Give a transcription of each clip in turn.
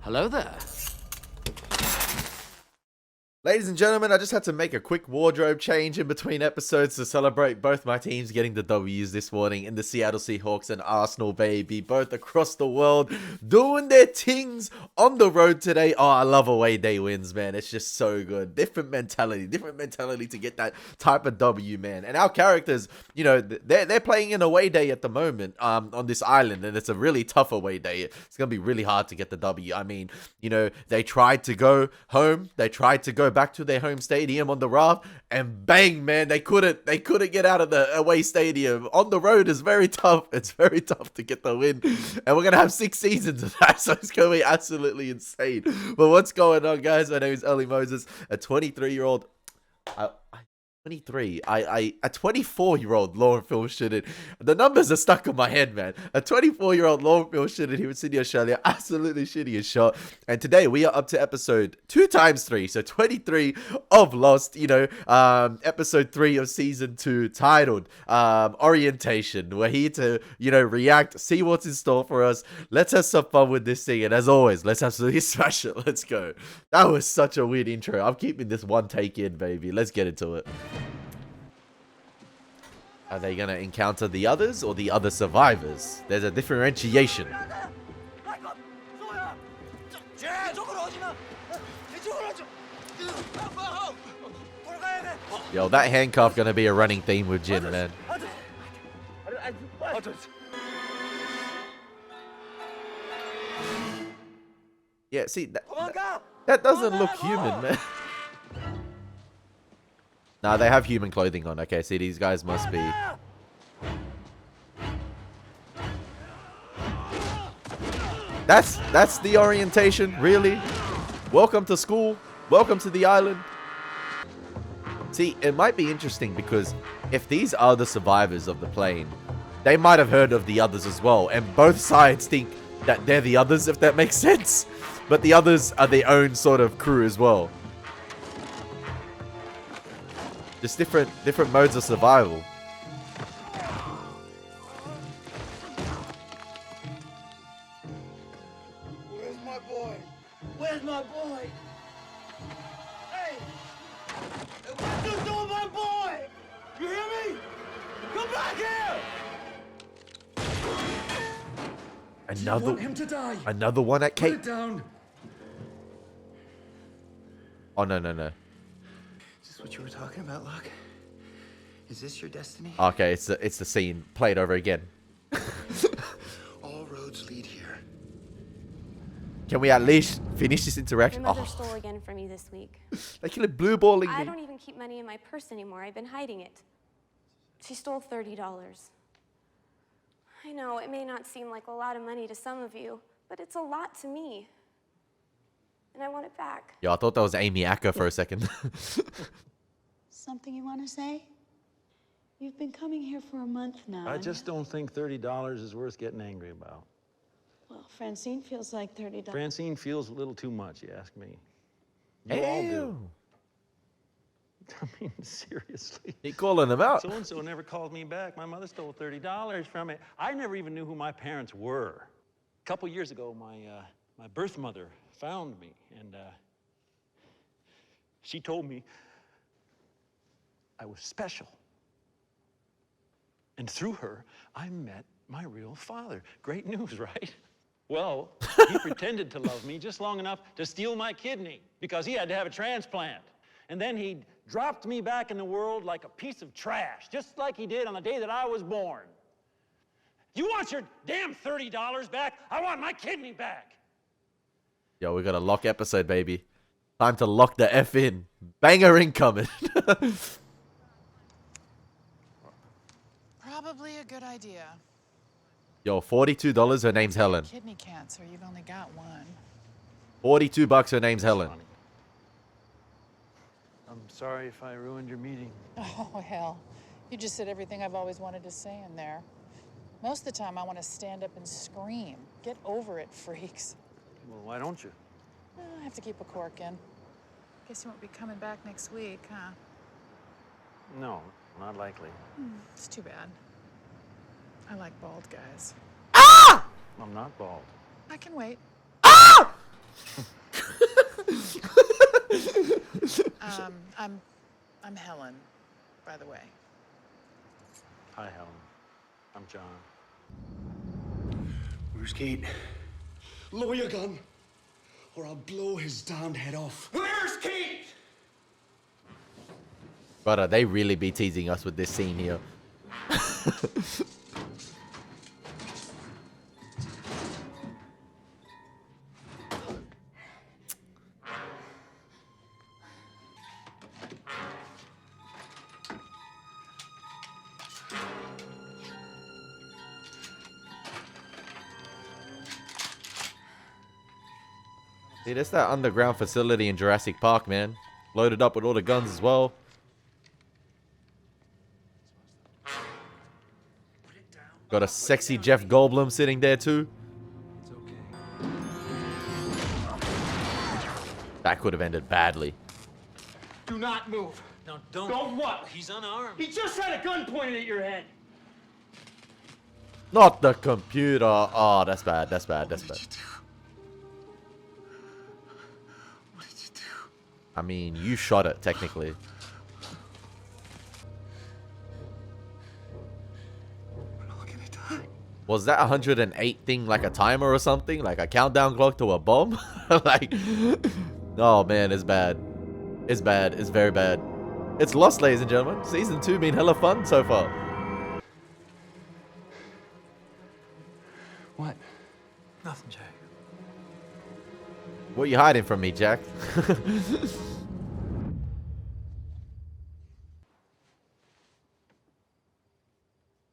Hello there. Ladies and gentlemen, I just had to make a quick wardrobe change in between episodes to celebrate both my teams getting the W's this morning in the Seattle Seahawks and Arsenal, baby. Both across the world doing their things on the road today. Oh, I love away day wins, man. It's just so good. Different mentality to get that type of W, man. And our characters, you know, they're playing an away day at the moment on this island, and it's a really tough away day. It's going to be really hard to get the W. I mean, you know, they tried to go home. They tried to go back to their home stadium on the raft, and bang, man, they couldn't get out of the away stadium. On the road is very tough. It's very tough to get the win, and we're gonna have 6 seasons of that, so it's gonna be absolutely insane. But what's going on, guys? My name is Elie Moses, a 23-year-old. 23. A 24-year-old law and film student. The numbers are stuck in my head, man. A 24-year-old law and film student here in Sydney, Australia. Absolutely shitty as shot. And today we are up to episode 2 times 3. So 23 of Lost, you know, episode 3 of season 2, titled Orientation. We're here to, you know, react, see what's in store for us. Let's have some fun with this thing. And as always, let's absolutely smash it. Let's go. That was such a weird intro. I'm keeping this one take in, baby. Let's get into it. Are they going to encounter the others or the other survivors? There's a differentiation. Yo, that handcuff going to be a running theme with Jin, man. Yeah, see, that doesn't look human, man. Nah, they have human clothing on. Okay, see, these guys must be... That's the orientation, really? Welcome to school. Welcome to the island. See, it might be interesting because if these are the survivors of the plane, they might have heard of the others as well. And both sides think that they're the others, if that makes sense. But the others are their own sort of crew as well. Just different modes of survival. Where's my boy? Where's my boy? Hey! What you doing, my boy? You hear me? Come back here! Another, you want him to die? Another one at Kate. Put it down. Oh no. Is this what you were talking about, Locke? Is this your destiny? Okay, it's the scene played over again. All roads lead here. Can we at least finish this interaction? My mother stole again from me this week. They kill it blue balling I me. don't even keep money in my purse anymore. I've been hiding it. She stole $30. I know it may not seem like a lot of money to some of you, but it's a lot to me. And I want it back. Yo, I thought that was Amy Acker for a second. Something you want to say? You've been coming here for a month now. I just don't think $30 is worth getting angry about. Well, Francine feels like $30. Francine feels a little too much, you ask me. You all do. I mean, seriously. He calling them out. So-and-so never called me back. My mother stole $30 from me. I never even knew who my parents were. A couple years ago, my birth mother found me, and she told me I was special. And through her, I met my real father. Great news, right? Well, he pretended to love me just long enough to steal my kidney because he had to have a transplant. And then he dropped me back in the world like a piece of trash, just like he did on the day that I was born. You want your damn $30 back? I want my kidney back. Yo, we got a Locke episode, baby. Time to lock the F in. Banger incoming. Probably a good idea. Yo, $42. Her name's Helen. Kidney cancer, you've only got one. $42. Her name's Helen. I'm sorry if I ruined your meeting. Oh, hell. You just said everything I've always wanted to say in there. Most of the time, I want to stand up and scream. Get over it, freaks. Well, why don't you? I have to keep a cork in. Guess you won't be coming back next week, huh? No, not likely. It's too bad. I like bald guys. I'm not bald. I can wait. I'm Helen, by the way. Hi, Helen. I'm John. Where's Kate? Lower your gun, or I'll blow his damned head off. Where's Kate? Brother, they really be teasing us with this scene here. See, that's that underground facility in Jurassic Park, man. Loaded up with all the guns as well. Got a sexy Jeff Goldblum sitting there too. That could have ended badly. Do not move. No, don't. Don't what? He's unarmed. He just had a gun pointed at your head. Not the computer. Oh, that's bad. That's bad. That's bad. What did you do? I mean, you shot it, technically. We're all gonna die. Was that 108 thing like a timer or something? Like a countdown clock to a bomb? Like, oh man, it's bad. It's bad. It's very bad. It's Lost, ladies and gentlemen. Season 2 been hella fun so far. What? Nothing, Jack. What are you hiding from me, Jack?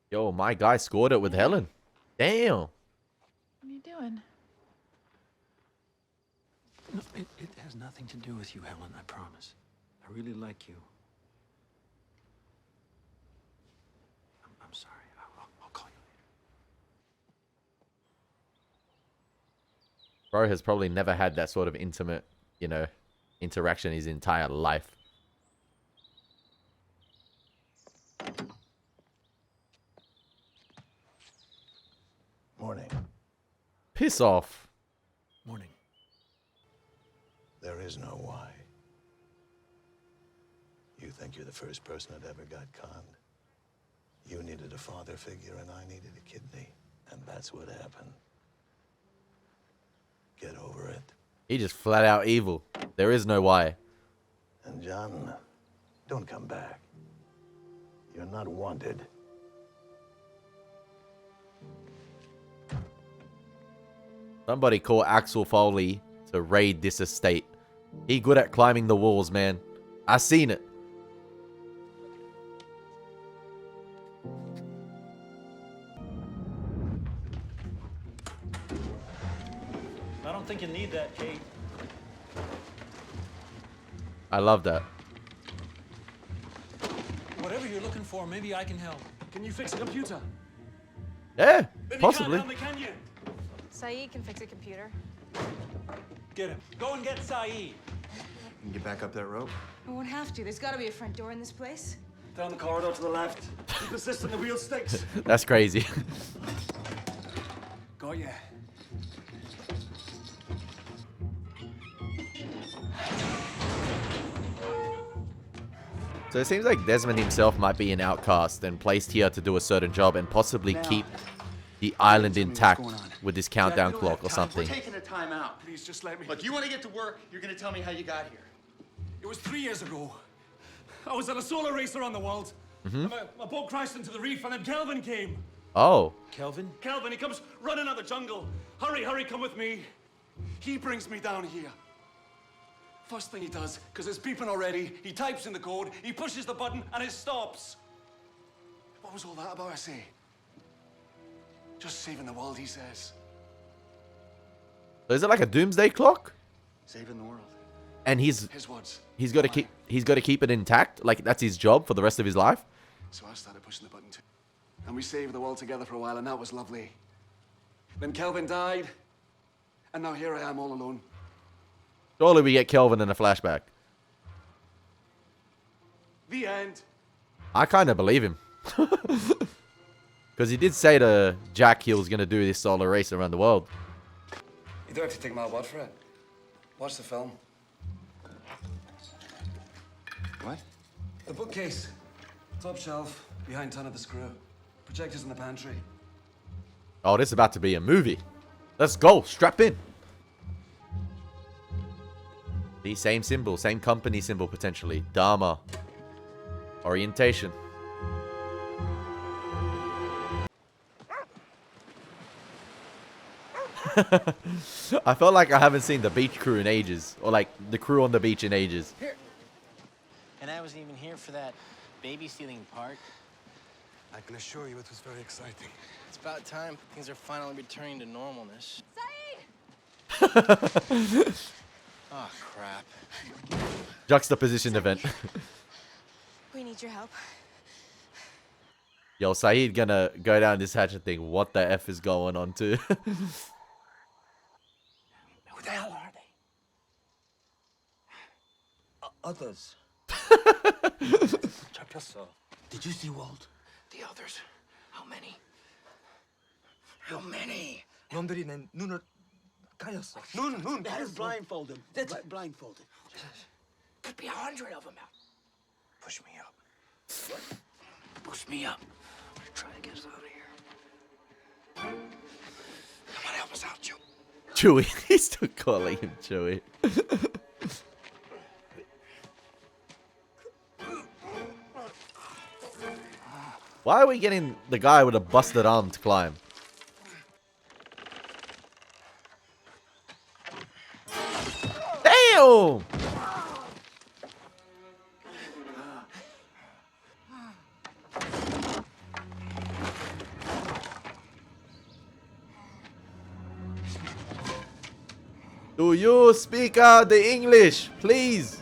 Yo, my guy scored it with Helen. Damn. What are you doing? No, it has nothing to do with you, Helen, I promise. I really like you. I'm sorry. I'll call you later. Bro has probably never had that sort of intimate, you know, interaction his entire life. Morning. Piss off. Morning. There is no why. You think you're the first person that ever got conned? You needed a father figure and I needed a kidney. And that's what happened. Get over it. He just flat out evil. There is no why. And John, don't come back. You're not wanted. Somebody call Axel Foley to raid this estate. He good at climbing the walls, man. I seen it. I don't think you need that, Kate. I love that. Whatever you're looking for, maybe I can help. Can you fix a computer? Yeah, Then possibly. You can't help me, can you? Saeed can fix a computer. Get him. Go and get Saeed. Can you get back up that rope? I won't have to. There's got to be a front door in this place. Down the corridor to the left. Keep assisting the wheel sticks. That's crazy. Got ya. So it seems like Desmond himself might be an outcast and placed here to do a certain job and possibly keep the island intact with this countdown clock or something. We're taking a time out. Please just let me. Look, you want to get to work, you're going to tell me how you got here. It was 3 years ago. I was at a solar race around the world. And my boat crashed into the reef, and then Kelvin came. Oh. Kelvin? Kelvin, he comes running out of the jungle. Hurry, hurry, come with me. He brings me down here. First thing he does, because it's beeping already, he types in the code, he pushes the button, and it stops. What was all that about, I say? Just saving the world, he says. So is it like a doomsday clock? Saving the world. And His words. he's got to keep it intact? Like that's his job for the rest of his life? So I started pushing the button too. And we saved the world together for a while, and that was lovely. Then Kelvin died, and now here I am all alone. Surely we get Kelvin in a flashback. The end. I kind of believe him. Because he did say to Jack he was going to do this solar race around the world. You don't have to take my word for it. Watch the film. What? The bookcase. Top shelf, behind ton of the screw. Projectors in the pantry. Oh, this is about to be a movie. Let's go. Strap in. The same symbol, same company symbol potentially. Dharma. Orientation. I felt like I haven't seen the beach crew in ages. Or like the crew on the beach in ages. And I wasn't even here for that baby stealing part. I can assure you it was very exciting. It's about time things are finally returning to normalness. Oh, crap. Juxtaposition event. We need your help. Yo, Saeed gonna go down this hatch and think, what the F is going on too? Who the hell are they? Others. Check yourself. Did you see Walt? The others. How many? How many? 놈들이 내 눈을 가렸어. 눈. That is blindfolded. That's blindfolded. Could be 100 of them out. Push me up. Push me up. Try to get us out of here. Come on, help us out, Joe. Chewie. He's still calling him Chewie. Why are we getting the guy with a busted arm to climb? Damn! Do you speak the English, please?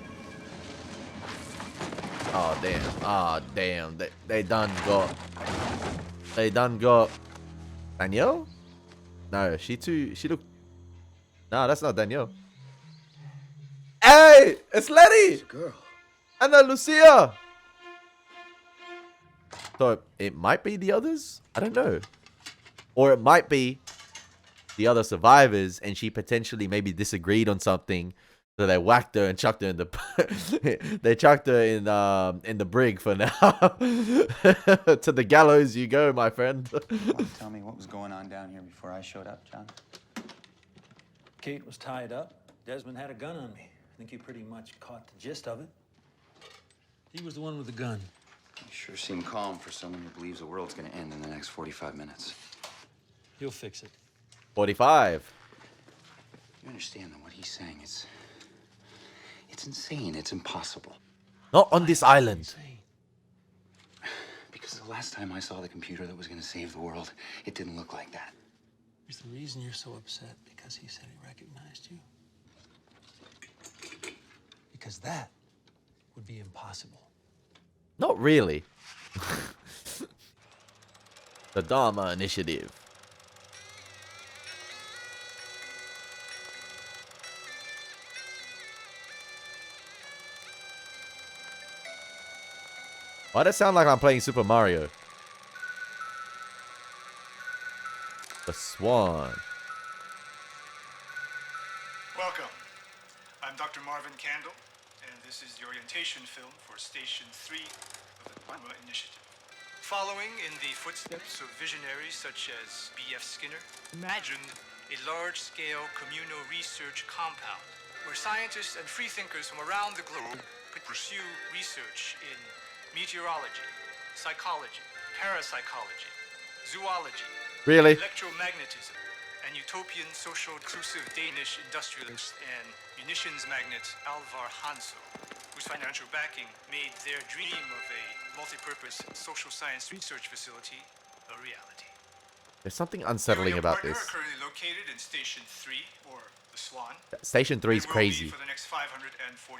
Oh damn! Oh damn! They done got. They done got. Danielle? No, she look. No, that's not Danielle. Hey, it's Letty. It's a girl. Anna Lucia. So it might be the others. I don't know, or it might be the other survivors, and she potentially maybe disagreed on something, so they whacked her and chucked her in the. They chucked her in the brig for now. To the gallows you go, my friend. Want to tell me what was going on down here before I showed up, John? Kate was tied up. Desmond had a gun on me. I think you pretty much caught the gist of it. He was the one with the gun. You sure seem calm for someone who believes the world's gonna end in the next 45 minutes. You'll fix it. 45. You understand that what he's saying is... It's insane. It's impossible. Not on this island. Because the last time I saw the computer that was gonna save the world, it didn't look like that. Is the reason you're so upset because he said he recognized you? Because that would be impossible. Not really. The Dharma Initiative. Why does it sound like I'm playing Super Mario? The Swan. Welcome. I'm Dr. Marvin Candle, and this is the orientation film for Station 3 of the Dharma Initiative. Following in the footsteps of visionaries such as B.F. Skinner, imagine a large-scale communal research compound where scientists and freethinkers from around the globe could pursue research in meteorology, psychology, parapsychology, zoology, Really? electromagnetism, and utopian social inclusive Danish industrialist and munitions magnate Alvar Hanso, whose financial backing made their dream of a multi-purpose social science research facility a reality. There's something unsettling about this. We're currently located in Station 3, or the Swan. Station 3 is and will be crazy. for the next 540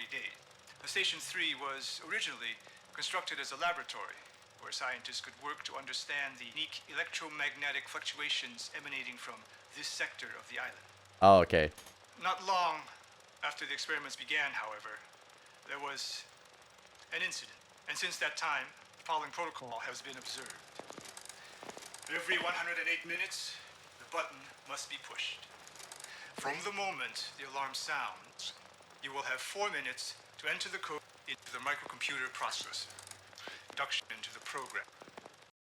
days. The Station 3 was originally constructed as a laboratory where scientists could work to understand the unique electromagnetic fluctuations emanating from this sector of the island. Oh, okay. Not long after the experiments began, however, there was an incident. And since that time, the following protocol has been observed. Every 108 minutes, the button must be pushed. From the moment the alarm sounds, you will have 4 minutes to enter the code into the microcomputer processor. Induction into the program.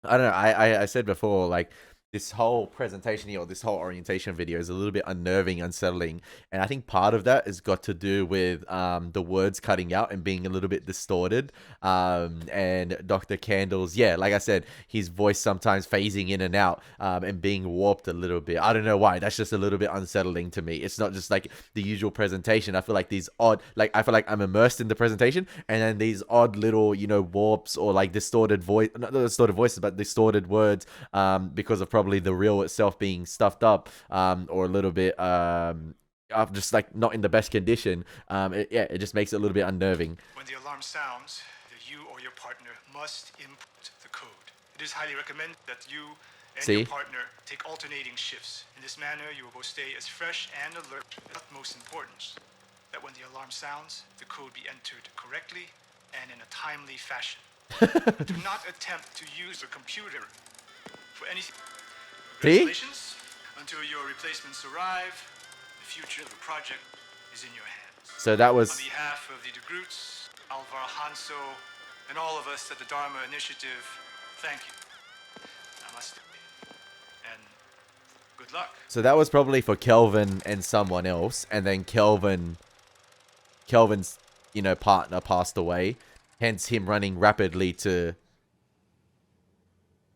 I don't know. I said before, like, this whole presentation here, or this whole orientation video is a little bit unnerving, unsettling. And I think part of that has got to do with the words cutting out and being a little bit distorted. And Dr. Candle's, yeah, like I said, his voice sometimes phasing in and out and being warped a little bit. I don't know why. That's just a little bit unsettling to me. It's not just like the usual presentation. I feel like these odd, like, I feel like I'm immersed in the presentation, and then these odd little, you know, warps or like distorted voice, not distorted voices, but distorted words because of probably the reel itself being stuffed up or a little bit just like not in the best condition. It just makes it a little bit unnerving. When the alarm sounds, you or your partner must input the code. It is highly recommended that you and your partner take alternating shifts. In this manner, you will both stay as fresh and alert. Of utmost importance that when the alarm sounds, the code be entered correctly and in a timely fashion. Do not attempt to use a computer for anything. Congratulations. Until your replacements arrive, the future of the project is in your hands. So that was... On behalf of the De Groots, Alvar Hanso, and all of us at the Dharma Initiative, thank you. Namaste. And good luck. So that was probably for Kelvin and someone else, and then Kelvin's, you know, partner passed away, hence him running rapidly to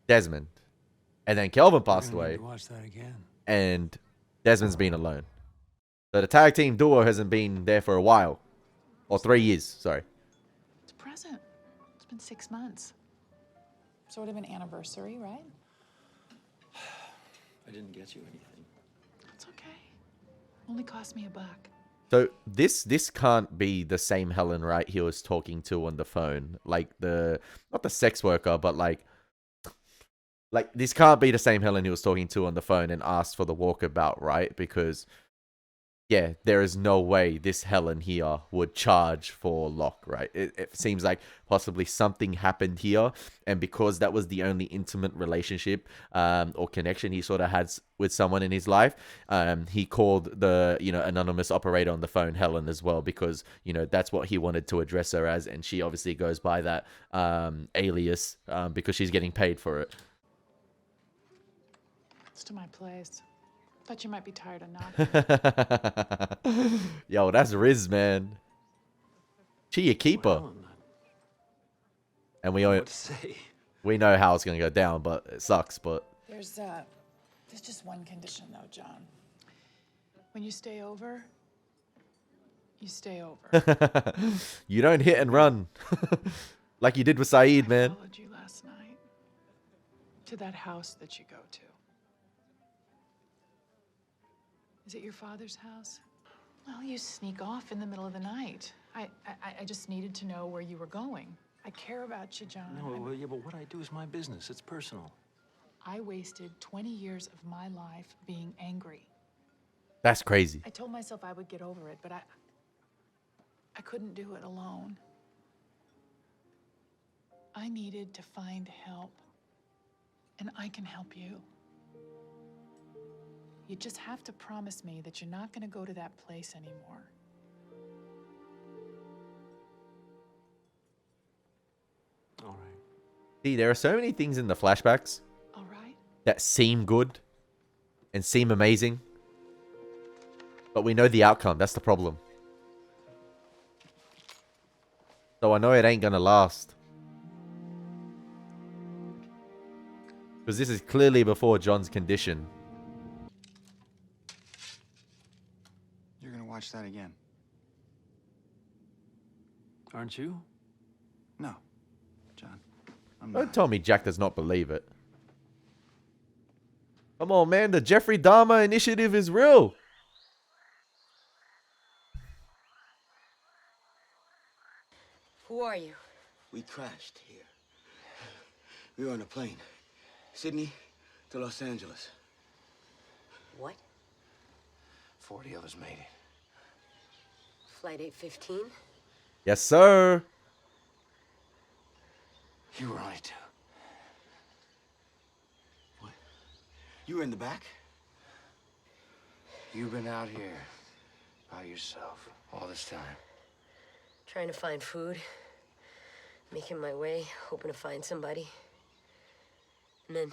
Desmond. And then Kelvin passed away. Watch that again. And Desmond's been alone. So the tag team duo hasn't been there for a while. Or 3 years, sorry. It's present. It's been 6 months. Sort of an anniversary, right? I didn't get you anything. It's okay. Only cost me $1. So this can't be the same Helen Wright he was talking to on the phone. Like not the sex worker, but like this can't be the same Helen he was talking to on the phone and asked for the walkabout, right? Because, yeah, there is no way this Helen here would charge for Locke, right? It seems like possibly something happened here, and because that was the only intimate relationship or connection he sort of had with someone in his life, he called the, you know, anonymous operator on the phone Helen as well, because, you know, that's what he wanted to address her as, and she obviously goes by that alias because she's getting paid for it. It's to my place. Thought you might be tired of knocking. Yo, that's Riz, man. She your keeper. Well, And what to say? we know how it's gonna go down, but it sucks. But There's just one condition, though, John. When you stay over, you stay over. you don't hit and run like you did with Saeed, man. I followed you last night to that house that you go to. Is it your father's house? Well, you sneak off in the middle of the night. I just needed to know where you were going. I care about you, John. No, well, yeah, but what I do is my business. It's personal. I wasted 20 years of my life being angry. That's crazy. I told myself I would get over it, but I couldn't do it alone. I needed to find help, and I can help you. You just have to promise me that you're not going to go to that place anymore. All right. See, there are so many things in the flashbacks All right? that seem good and seem amazing, but we know the outcome. That's the problem. So I know it ain't gonna last. Because this is clearly before John's condition. You're gonna watch that again. Aren't you? No, John. I'm Don't not. tell me Jack does not believe it. Come on, man. The Jeffrey Dahmer initiative is real. Who are you? We crashed here. We were on a plane. Sydney to Los Angeles. What? 40 of us made it. Flight 815? Yes, sir. You were on it too. What? You were in the back? You've been out here by yourself all this time. Trying to find food. Making my way, hoping to find somebody. And then,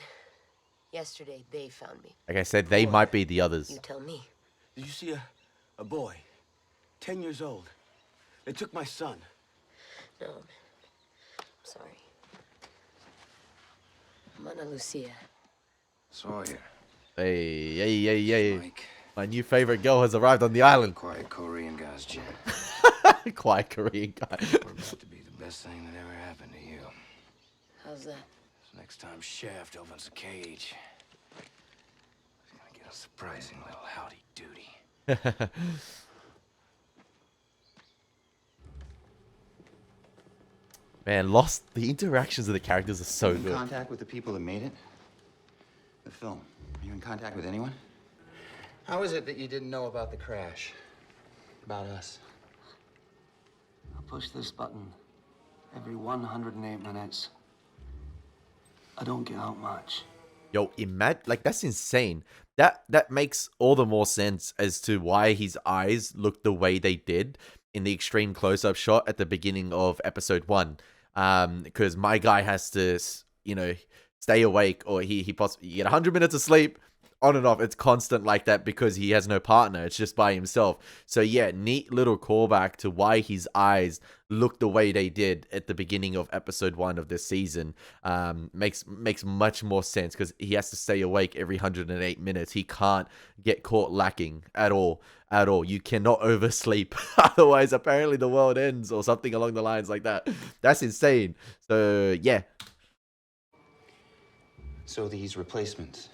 yesterday, they found me. Like I said, they might be the others. You tell me. Did you see a boy, 10 years old? They took my son. No, man. I'm sorry. I'm Ana Lucia. Sawyer. Hey. Mike. My new favorite girl has arrived on the island. Quiet Korean guy's Jen. Quiet Korean guy. We're about to be the best thing that ever happened to you. How's that? So next time Shaft opens a cage, he's gonna get a surprising little howdy doody. Man, Lost, the interactions of the characters are so Are you in good. contact with the people that made it? The film. Are you in contact with anyone? How is it that you didn't know about the crash? About us? I'll push this button every 108 minutes. I don't get out much. Yo, like that's insane. That makes all the more sense as to why his eyes looked the way they did in the extreme close-up shot at the beginning of episode 1. Because my guy has to, you know, stay awake, or he possibly get 100 minutes of sleep, on and off. It's constant like that because he has no partner. It's just by himself. So yeah, neat little callback to why his eyes look the way they did at the beginning of episode 1 of this season. Makes much more sense because he has to stay awake every 108 minutes. He can't get caught lacking at all. You cannot oversleep. Otherwise, apparently the world ends or something along the lines like that. That's insane. So yeah. So these replacements.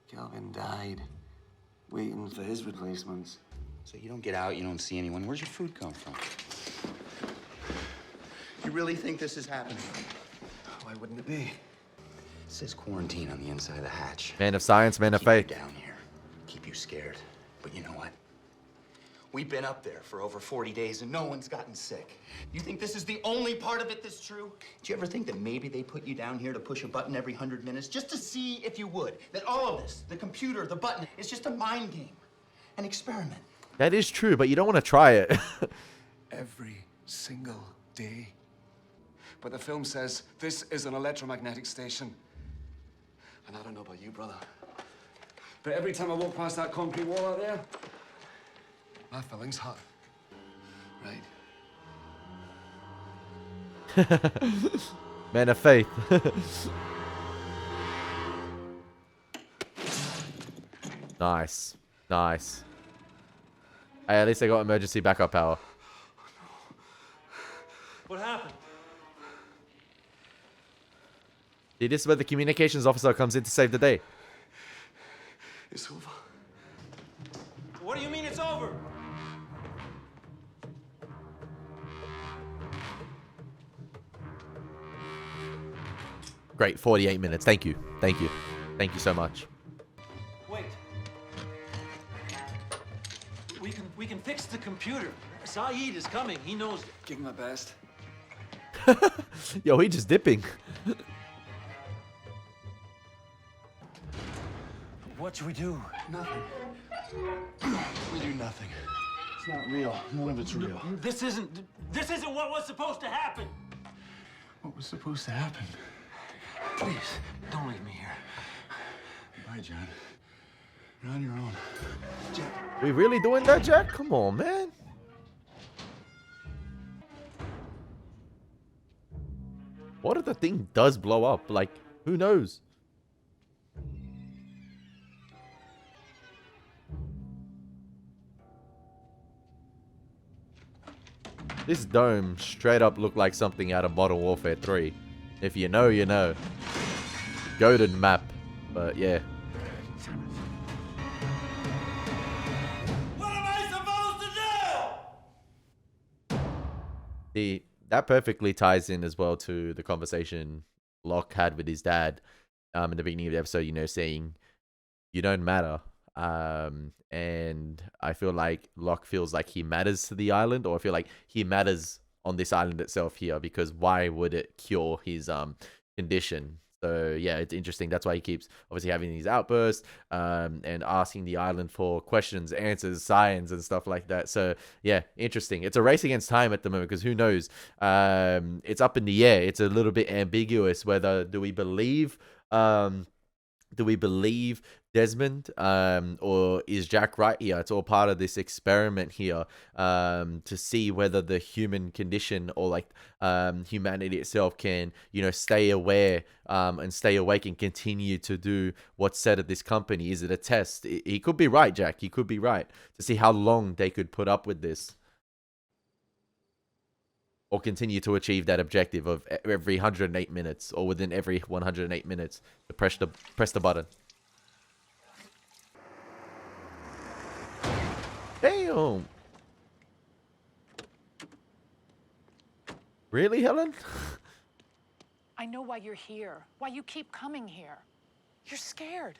Calvin died, waiting for his replacements. So you don't get out, you don't see anyone. Where's your food come from? You really think this is happening? Why wouldn't it be? It says quarantine on the inside of the hatch. Man of science, man of faith. Keep you down here. Keep you scared. But you know what? We've been up there for over 40 days and no one's gotten sick. You think this is the only part of it that's true? Do you ever think that maybe they put you down here to push a button every 100 minutes just to see if you would? That all of this, the computer, the button, is just a mind game, an experiment. That is true, but you don't want to try it. Every single day. But the film says this is an electromagnetic station. And I don't know about you, brother, but every time I walk past that concrete wall out there, my feelings hurt. Right? Man of faith. Nice. Hey, at least I got emergency backup power. What happened? See, this is where the communications officer comes in to save the day. It's over. What do you mean it's over? Great, 48 minutes. Thank you so much. Wait. We can fix the computer. Saeed is coming. He knows. Give my best. Yo, he just dipping. What should we do? Nothing. We do nothing. It's not real. None of it's real. This isn't what was supposed to happen. What was supposed to happen? Please, don't leave me here. Bye, John. You're on your own. Jack. We really doing that, Jack? Come on, man. What if the thing does blow up? Like, who knows? This dome straight up looked like something out of Modern Warfare 3. If you know, you know. Goated map. But yeah. What am I supposed to do? That perfectly ties in as well to the conversation Locke had with his dad in the beginning of the episode, you know, saying, you don't matter. And I feel like Locke feels like he matters to the island, or I feel like he matters on this island itself here, because why would it cure his condition? So yeah, it's interesting. That's why he keeps obviously having these outbursts and asking the island for questions, answers, science, and stuff like that. So yeah, interesting. It's a race against time at the moment because who knows? It's up in the air. It's a little bit ambiguous whether do we believe Desmond or is Jack right here? It's all part of this experiment here to see whether the human condition or like humanity itself can, you know, stay aware and stay awake and continue to do what's said at this company. Is it a test? He could be right, Jack. He could be right, to see how long they could put up with this or continue to achieve that objective of every 108 minutes or within every 108 minutes to press the button. Damn. Really, Helen? I know why you're here, why you keep coming here. You're scared.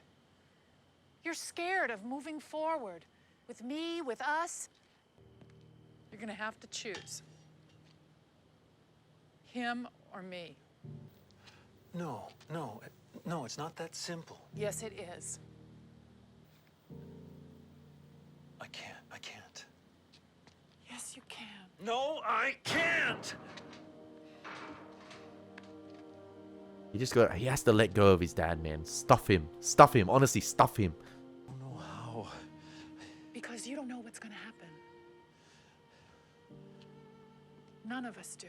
You're scared of moving forward with me, with us. You're gonna have to choose. Him or me. No, it's not that simple. Yes, it is. I can't. Yes, you can. No, I can't! He has to let go of his dad, man. Stuff him. Honestly, stuff him. I don't know how. Because you don't know what's gonna happen. None of us do.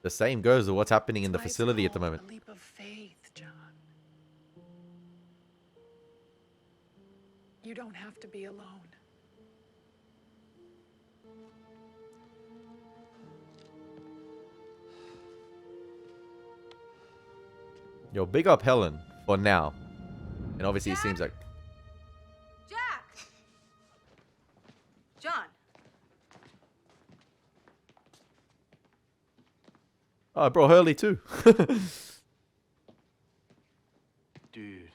The same goes with what's happening in the That's why it's facility at the called moment. A leap of faith, John. You don't have to be alone. Yo, big up Helen for now. And obviously it seems like... Jack! John. Oh, I brought Hurley too. Dude.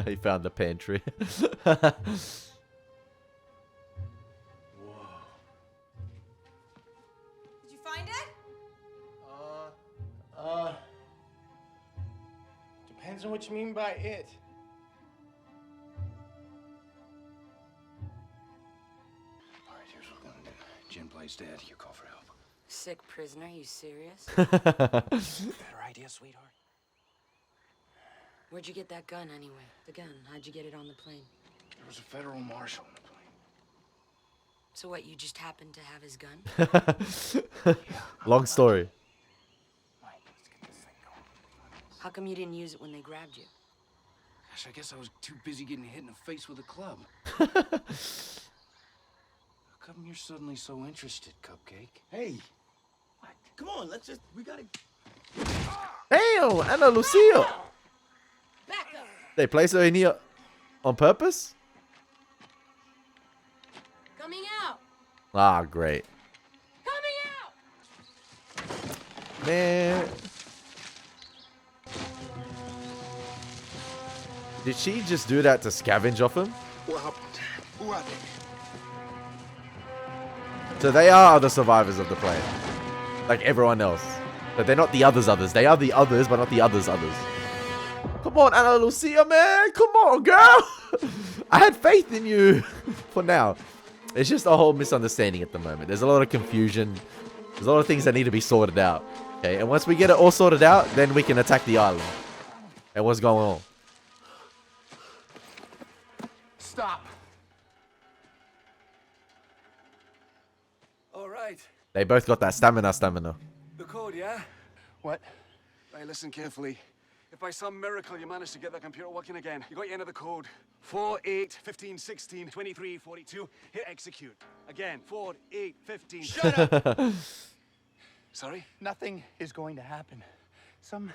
He found the pantry. Did you find it? Depends on what you mean by it. All right, here's what we're gonna do. Jim plays dead. You call for help. Sick prisoner, you serious? Better idea, sweetheart. Where'd you get that gun anyway? The gun, how'd you get it on the plane? There was a federal marshal on the plane. So what, you just happened to have his gun? Long story. How come you didn't use it when they grabbed you? Gosh, I guess I was too busy getting hit in the face with a club. How come you're suddenly so interested, Cupcake? Hey, come on, we gotta... Damn, Ana Lucia. Back up. They placed her in here on purpose? Coming out. Ah, great. Coming out. Man. Did she just do that to scavenge off him? What happened? Who are they? So they are the survivors of the plane. Like everyone else. But they're not the others. They are the others, but not the others. Come on, Ana Lucia, man. Come on, girl. I had faith in you. For now. It's just a whole misunderstanding at the moment. There's a lot of confusion. There's a lot of things that need to be sorted out. Okay, and once we get it all sorted out, then we can attack the island. And what's going on? Stop. All right. They both got that stamina. The code, yeah? What? Right, listen carefully. If by some miracle you manage to get that computer working again, you got your end of the code. 4, 8, 15, 16, 23, 42. Hit execute. Again, 4, 8, 15. Shut up! Sorry? Nothing is going to happen. Some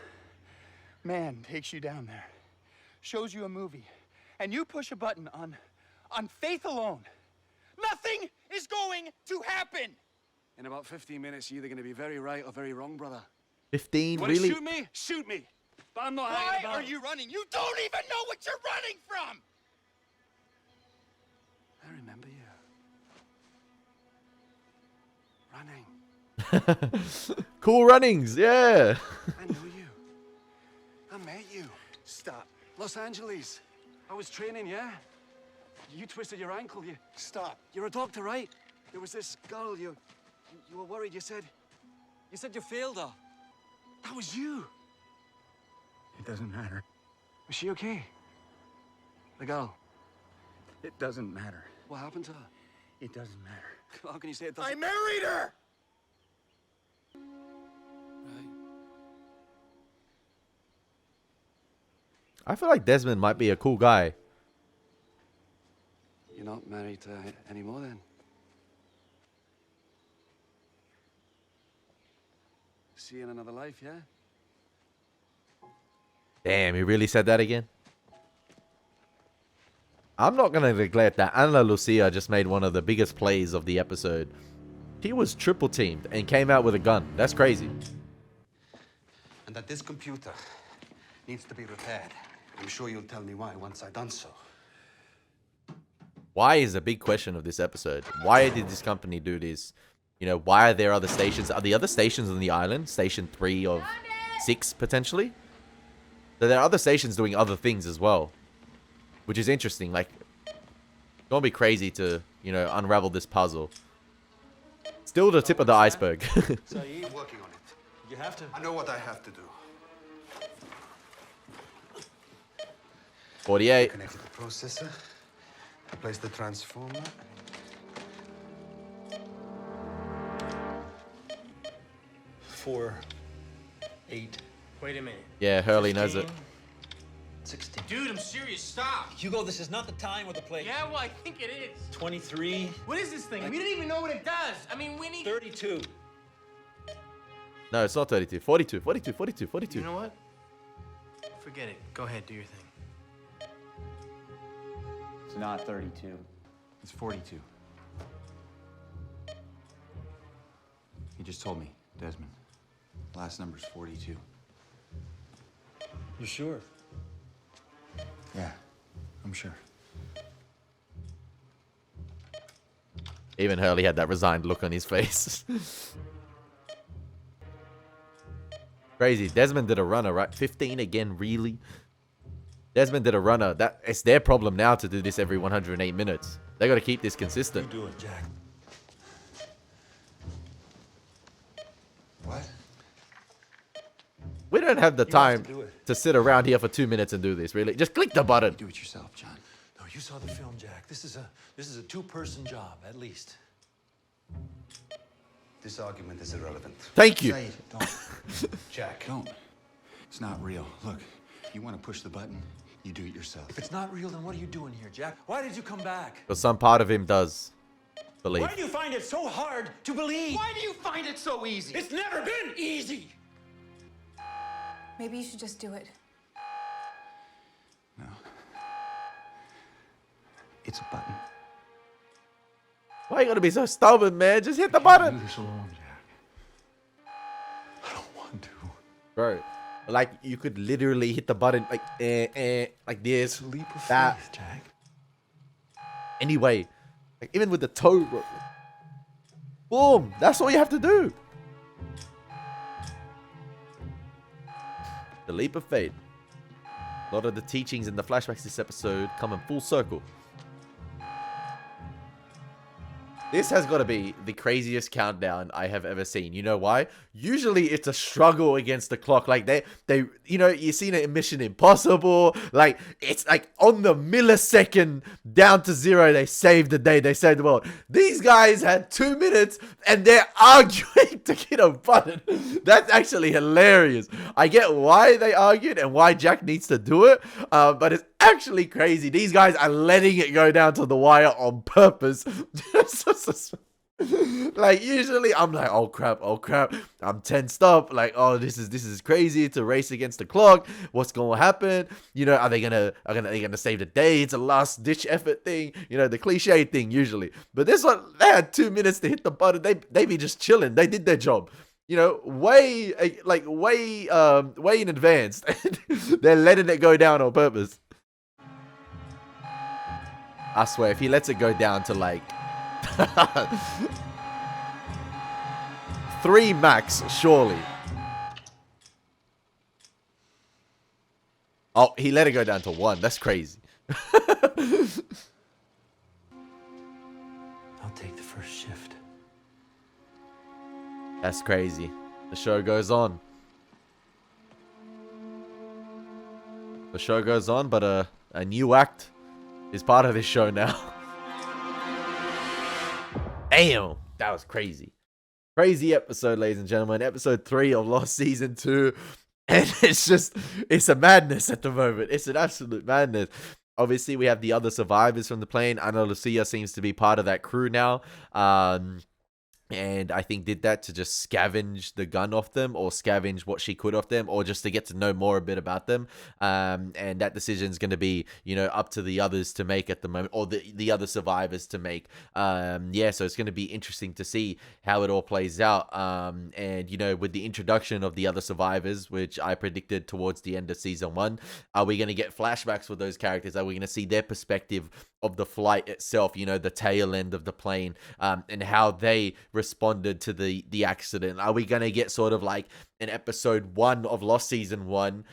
man takes you down there, shows you a movie, and you push a button on faith alone. Nothing is going to happen! In about 15 minutes, you're either going to be very right or very wrong, brother. 15, Want really? to shoot me? Shoot me. But I'm not hanging Why about. are you running? You don't even know what you're running from! Cool runnings, yeah. I know you. I met you. Stop. Los Angeles. I was training, yeah? You twisted your ankle. You stop. You're a doctor, right? There was this girl. You were worried. You said you failed her. That was you. It doesn't matter. Was she okay? The girl. It doesn't matter. What happened to her? It doesn't matter. How can you say it doesn't? I married her! Right. I feel like Desmond might be a cool guy. You're not married anymore, then? See you in another life, yeah? Damn, he really said that again? I'm not going to neglect that Ana Lucia just made one of the biggest plays of the episode. He was triple teamed and came out with a gun. That's crazy. And that this computer needs to be repaired. I'm sure you'll tell me why once I've done so. Why is a big question of this episode. Why did this company do this? You know, why are there other stations? Are the other stations on the island? Station 3 of 6, potentially? So there are other stations doing other things as well. Which is interesting. Like, it's gonna be crazy to, you know, unravel this puzzle. Still the tip of the iceberg. So you're working on it. You have to. I know what I have to do. 48. Connect the processor. Place the transformer. Four, 8. Wait a minute. Yeah, Hurley knows it. 16. Dude, I'm serious. Stop. Hugo, this is not the time or the place. Yeah, well, I think it is. 23. What is this thing? We didn't even know what it does. I mean, we need... 32. No, it's not 32. 42. 42. 42. 42. You know what? Forget it. Go ahead, do your thing. It's not 32. It's 42. He just told me, Desmond. Last number's 42. You sure? Yeah, I'm sure. Even Hurley had that resigned look on his face. Crazy. Desmond did a runner, right? 15 again, really? Desmond did a runner. It's their problem now to do this every 108 minutes. They got to keep this consistent. You do it, Jack. What? We don't have the time do it. to sit around here for 2 minutes and do this, really. Just click the button. Do it yourself, John. No, you saw the film, Jack. This is a two-person job, at least. This argument is irrelevant. Thank you. Say it. Don't. Jack. Don't. It's not real. Look, you want to push the button, you do it yourself. If it's not real, then what are you doing here, Jack? Why did you come back? But some part of him does believe. Why do you find it so hard to believe? Why do you find it so easy? It's never been easy. Maybe you should just do it. No. It's a button. Why you gotta be so stubborn, man? Just hit the button. Do this alone, Jack. I don't want to. Bro, like, you could literally hit the button like like this. It's a leap of that. faith, Jack. Anyway, like, even with the toe, bro. Boom. That's all you have to do. The leap of faith. A lot of the teachings in the flashbacks this episode come in full circle. This has got to be the craziest countdown I have ever seen. You know why? Usually it's a struggle against the clock. Like they, you know, you've seen it in Mission Impossible. Like, it's like on the millisecond down to 0, they saved the day. They saved the world. These guys had 2 minutes and they're arguing to get a button. That's actually hilarious. I get why they argued and why Jack needs to do it. But it's actually crazy. These guys are letting it go down to the wire on purpose. Like, usually I'm like, oh crap, I'm tensed up, like, oh, this is crazy. It's a race against the clock. What's gonna happen? You know, are they gonna save the day? It's a last ditch effort thing, you know, the cliche thing usually. But this one, they had 2 minutes to hit the button. They be just chilling. They did their job, you know, way in advance. They're letting it go down on purpose. I swear, if he lets it go down to like 3 max, surely. Oh, he let it go down to 1. That's crazy. I'll take the first shift. That's crazy. The show goes on. The show goes on, but a new act is part of this show now. Damn, that was crazy. Crazy episode, ladies and gentlemen. Episode 3 of Lost Season 2. And it's a madness at the moment. It's an absolute madness. Obviously, we have the other survivors from the plane. Ana Lucia seems to be part of that crew now. And I think did that to just scavenge the gun off them, or scavenge what she could off them, or just to get to know more a bit about them. And that decision is going to be, up to the others to make at the moment, or the other survivors to make. Yeah, so it's going to be interesting to see how it all plays out. And, with the introduction of the other survivors, which I predicted towards the end of season 1, are we going to get flashbacks with those characters? Are we going to see their perspective of the flight itself, the tail end of the plane, and how they responded to the accident? Are we going to get sort of like an episode 1 of Lost Season 1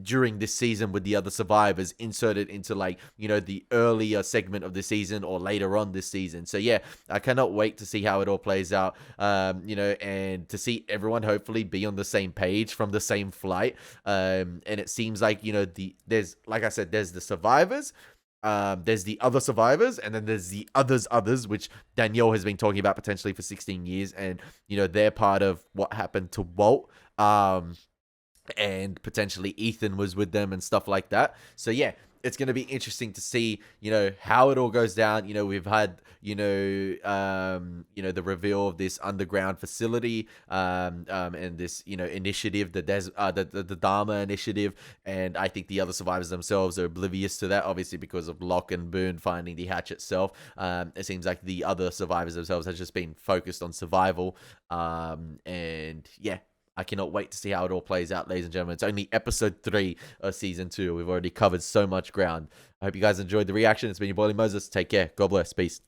during this season with the other survivors inserted into the earlier segment of the season or later on this season? So yeah, I cannot wait to see how it all plays out, and to see everyone hopefully be on the same page from the same flight. And it seems like, there's, like I said, there's the survivors, there's the other survivors, and then there's the others, which Danielle has been talking about potentially for 16 years. And, they're part of what happened to Walt. And potentially Ethan was with them and stuff like that. So yeah, it's going to be interesting to see, how it all goes down. We've had, the reveal of this underground facility, and this, initiative, the Dharma initiative. And I think the other survivors themselves are oblivious to that, obviously, because of Locke and Boone finding the hatch itself. It seems like the other survivors themselves have just been focused on survival. And yeah, I cannot wait to see how it all plays out, ladies and gentlemen. It's only episode 3 of season 2. We've already covered so much ground. I hope you guys enjoyed the reaction. It's been your boy Elie Moses. Take care. God bless. Peace.